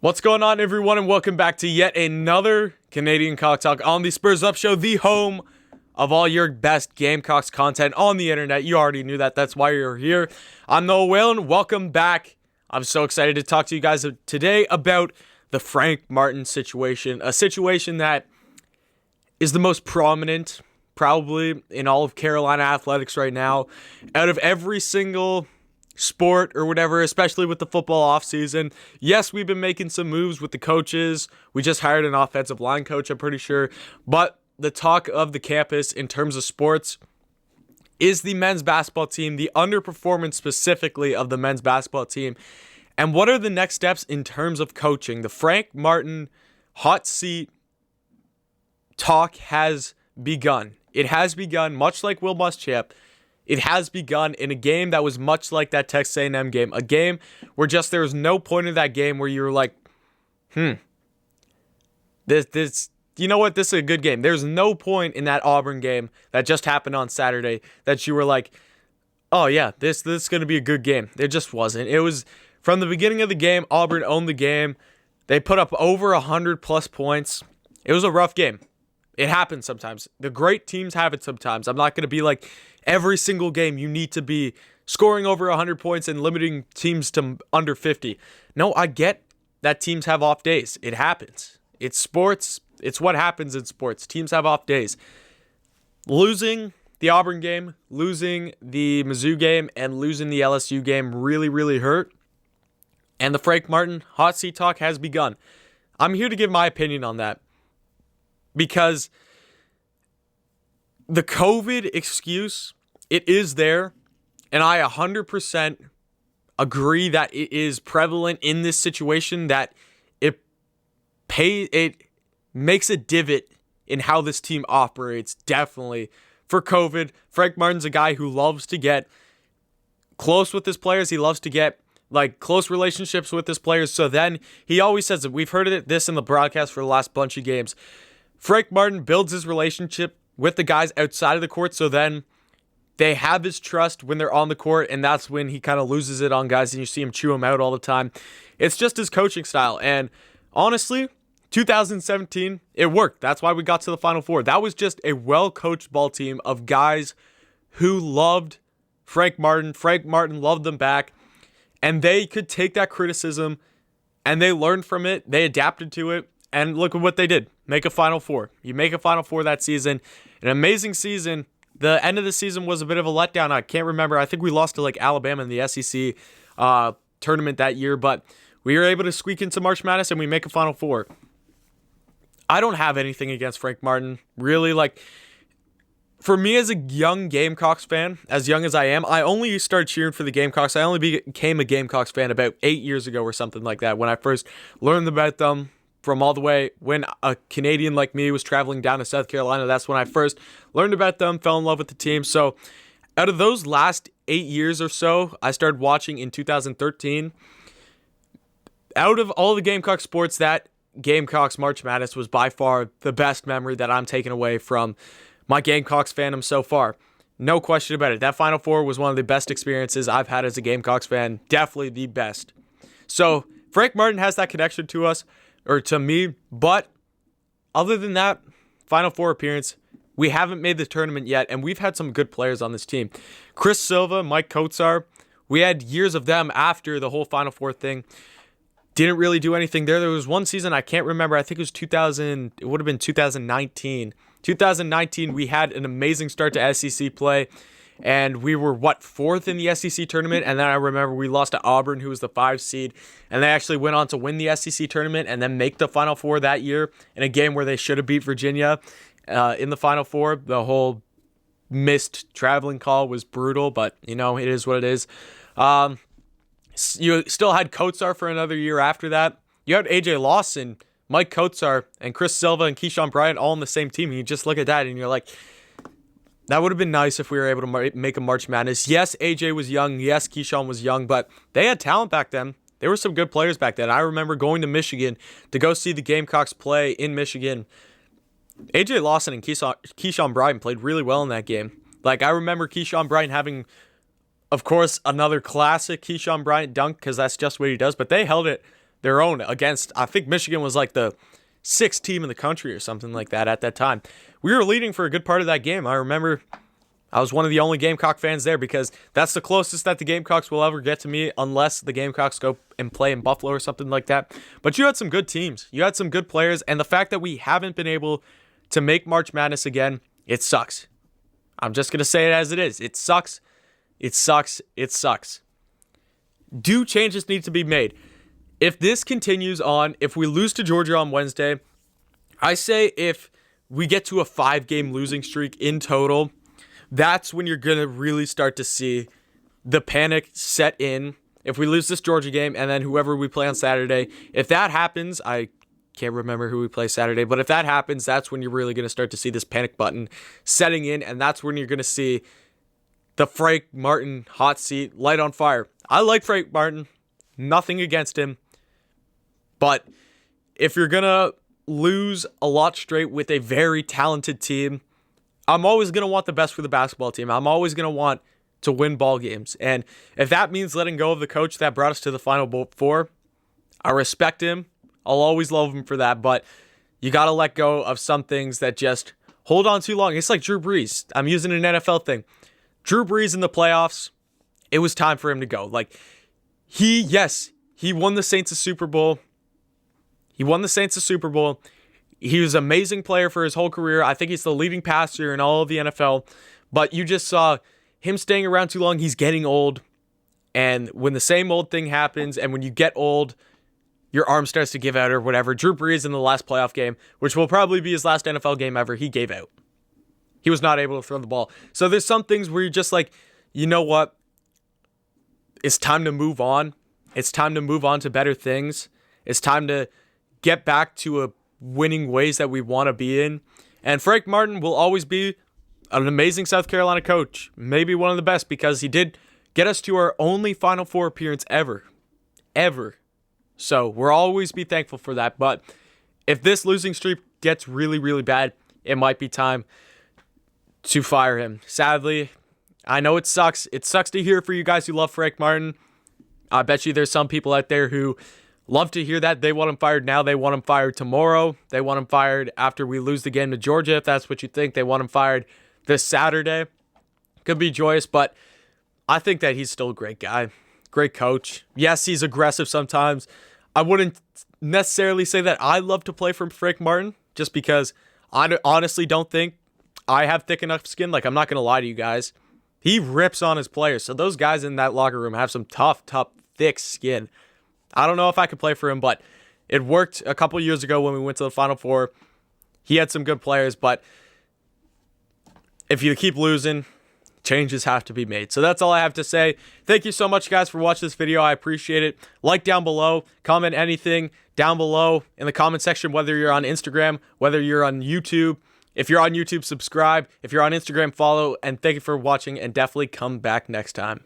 What's going on, everyone, and welcome back to yet another Canadian Cock Talk on the Spurs Up Show, the home of all your best Gamecocks content on the internet. You already knew that. That's why you're here. I'm Noah Whalen. Welcome back. I'm so excited to talk to you guys today about the Frank Martin situation, a situation that is the most prominent, probably, in all of Carolina athletics right now. Out of every single sport or whatever, especially with the football offseason. Yes, we've been making some moves with the coaches. We just hired an offensive line coach, I'm pretty sure. But the talk of the campus in terms of sports is the men's basketball team, the underperformance specifically of the men's basketball team. And what are the next steps in terms of coaching? The Frank Martin hot seat talk has begun. It has begun, much like Will Muschamp. It has begun in a game that was much like that Texas A&M game. A game where just there was no point in that game where you were like, this, you know what? This is a good game. There's no point in that Auburn game that just happened on Saturday that you were like, oh yeah, this is going to be a good game. It just wasn't. It was from the beginning of the game, Auburn owned the game. They put up over 100 plus points. It was a rough game. It happens sometimes. The great teams have it sometimes. I'm not going to be like, every single game you need to be scoring over 100 points and limiting teams to under 50. No, I get that teams have off days. It happens. It's sports. It's what happens in sports. Teams have off days. Losing the Auburn game, losing the Mizzou game, and losing the LSU game really, really hurt. And the Frank Martin hot seat talk has begun. I'm here to give my opinion on that because the COVID excuse, it is there, and I 100% agree that it is prevalent in this situation, that it makes a divot in how this team operates, definitely. For COVID, Frank Martin's a guy who loves to get close with his players. He loves to get close relationships with his players. So then he always says that we've heard this in the broadcast for the last bunch of games. Frank Martin builds his relationship with the guys outside of the court, so then they have his trust when they're on the court, and that's when he kind of loses it on guys, and you see him chew them out all the time. It's just his coaching style, and honestly, 2017, it worked. That's why we got to the Final Four. That was just a well-coached ball team of guys who loved Frank Martin. Frank Martin loved them back, and they could take that criticism, and they learned from it. They adapted to it, and look at what they did. Make a Final Four. You make a Final Four that season. An amazing season. The end of the season was a bit of a letdown. I can't remember. I think we lost to Alabama in the SEC tournament that year, but we were able to squeak into March Madness and we make a Final Four. I don't have anything against Frank Martin. Really, for me as a young Gamecocks fan, as young as I am, I only started cheering for the Gamecocks. I only became a Gamecocks fan about 8 years ago or something like that when I first learned about them. From all the way when a Canadian like me was traveling down to South Carolina, that's when I first learned about them, fell in love with the team. So out of those last 8 years or so, I started watching in 2013. Out of all the Gamecock sports, that Gamecocks March Madness was by far the best memory that I'm taking away from my Gamecocks fandom so far. No question about it. That Final Four was one of the best experiences I've had as a Gamecocks fan. Definitely the best. So Frank Martin has that connection to us. Or to me, but other than that, Final Four appearance, we haven't made the tournament yet, and we've had some good players on this team. Chris Silva, Mike Kotsar, we had years of them after the whole Final Four thing. Didn't really do anything there. There was one season, I can't remember, I think it was 2000, it would have been 2019. 2019, we had an amazing start to SEC play. And we were, fourth in the SEC tournament? And then I remember we lost to Auburn, who was the 5 seed. And they actually went on to win the SEC tournament and then make the Final Four that year in a game where they should have beat Virginia in the Final Four. The whole missed traveling call was brutal, but, it is what it is. You still had Kotsar for another year after that. You had A.J. Lawson, Mike Kotsar, and Chris Silva and Keyshawn Bryant all on the same team. And you just look at that and you're like, that would have been nice if we were able to make a March Madness. Yes, AJ was young. Yes, Keyshawn was young, but they had talent back then. There were some good players back then. I remember going to Michigan to go see the Gamecocks play in Michigan. AJ Lawson and Keyshawn Bryant played really well in that game. I remember Keyshawn Bryant having, of course, another classic Keyshawn Bryant dunk because that's just what he does, but they held it their own against, I think Michigan was like the 6th team in the country or something like that at that time. We were leading for a good part of that game. I remember I was one of the only Gamecock fans there because that's the closest that the Gamecocks will ever get to me unless the Gamecocks go and play in Buffalo or something like that. But you had some good teams. You had some good players. And the fact that we haven't been able to make March Madness again, it sucks. I'm just going to say it as it is. It sucks. It sucks. It sucks. Do changes need to be made? If this continues on, if we lose to Georgia on Wednesday, I say if we get to a 5-game losing streak in total, that's when you're going to really start to see the panic set in. If we lose this Georgia game and then whoever we play on Saturday, if that happens, I can't remember who we play Saturday, but if that happens, that's when you're really going to start to see this panic button setting in, and that's when you're going to see the Frank Martin hot seat light on fire. I like Frank Martin. Nothing against him. But if you're going to lose a lot straight with a very talented team, I'm always going to want the best for the basketball team. I'm always going to want to win ball games. And if that means letting go of the coach that brought us to the Final Four, I respect him. I'll always love him for that. But you got to let go of some things that just hold on too long. It's like Drew Brees. I'm using an NFL thing. Drew Brees in the playoffs, it was time for him to go. Like, he won the Saints a Super Bowl. He won the Saints a Super Bowl. He was an amazing player for his whole career. I think he's the leading passer in all of the NFL. But you just saw him staying around too long. He's getting old. And when the same old thing happens, and when you get old, your arm starts to give out or whatever. Drew Brees in the last playoff game, which will probably be his last NFL game ever, he gave out. He was not able to throw the ball. So there's some things where you're just like, you know what? It's time to move on. It's time to move on to better things. It's time to get back to a winning ways that we want to be in. And Frank Martin will always be an amazing South Carolina coach. Maybe one of the best because he did get us to our only Final Four appearance ever. Ever. So we'll always be thankful for that. But if this losing streak gets really, really bad, it might be time to fire him. Sadly, I know it sucks. It sucks to hear for you guys who love Frank Martin. I bet you there's some people out there who love to hear that. They want him fired now. They want him fired tomorrow. They want him fired after we lose the game to Georgia, if that's what you think. They want him fired this Saturday. Could be joyous, but I think that he's still a great guy. Great coach. Yes, he's aggressive sometimes. I wouldn't necessarily say that I love to play for Frank Martin, just because I honestly don't think I have thick enough skin. Like, I'm not going to lie to you guys. He rips on his players. So those guys in that locker room have some tough, thick skin. I don't know if I could play for him, but it worked a couple years ago when we went to the Final Four. He had some good players, but if you keep losing, changes have to be made. So that's all I have to say. Thank you so much, guys, for watching this video. I appreciate it. Like down below. Comment anything down below in the comment section, whether you're on Instagram, whether you're on YouTube. If you're on YouTube, subscribe. If you're on Instagram, follow. And thank you for watching, and definitely come back next time.